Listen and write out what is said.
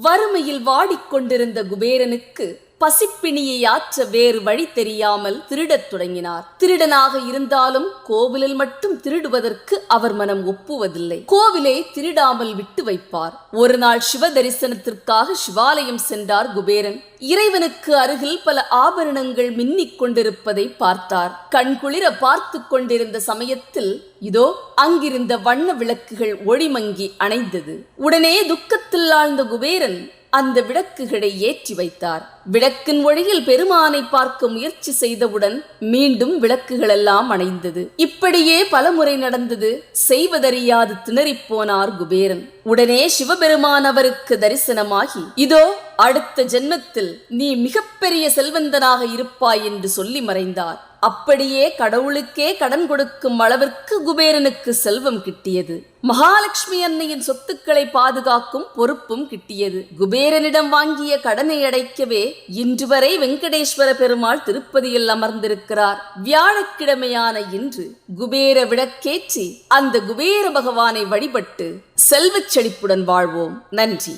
வறுமையில் வாடிக்கொண்டிருந்த குபேரனுக்கு பசிப்பிணியை ஆற்ற வேறு வழி தெரியாமல் திருடத் தொடங்கினார். திருடனாக இருந்தாலும் கோவிலில் மட்டும் திருடுவதற்கு அவர் மனம் ஒப்புவதில்லை. கோவிலை திருடாமல் விட்டு வைப்பார். ஒரு நாள் சிவ தரிசனத்திற்காக சிவாலயம் சென்றார் குபேரன். இறைவனுக்கு அருகில் பல ஆபரணங்கள் மின்னிக் கொண்டிருப்பதை பார்த்தார். கண்குளிர பார்த்து கொண்டிருந்த சமயத்தில் இதோ அங்கிருந்த வண்ண விளக்குகள் ஒளிமங்கி அணைந்தது. உடனே துக்கத்தில் ஆழ்ந்த குபேரன் அந்த விளக்குகளை ஏற்றி வைத்தார். விளக்கின் ஒளியில் பெருமானை பார்க்க முயற்சி செய்தவுடன் மீண்டும் விளக்குகளெல்லாம் அணைந்தது. இப்படியே பலமுறை நடந்தது. செய்வதறியாது திணறிப்போனார் குபேரன். உடனே சிவபெருமான் அவருக்கு தரிசனமாகி, இதோ அடுத்த ஜென்மத்தில் நீ மிகப்பெரிய செல்வந்தனாக இருப்பாய் என்று சொல்லி மறைந்தார். அப்படியே கடவுளுக்கே கடன் கொடுக்கும் அளவிற்கு குபேரனுக்கு செல்வம் கிட்டியது. மகாலட்சுமி அன்னையின் சொத்துக்களை பாதுகாக்கும் பொறுப்பும் கிட்டியது. குபேரனிடம் வாங்கிய கடனை அடைக்கவே இன்று வரை வெங்கடேஸ்வர பெருமாள் திருப்பதியில் அமர்ந்திருக்கிறார். வியாழக்கிழமையான இன்று குபேர விளக்கேற்றி அந்த குபேர பகவானை வழிபட்டு செல்வச் செழிப்புடன் வாழ்வோம். நன்றி.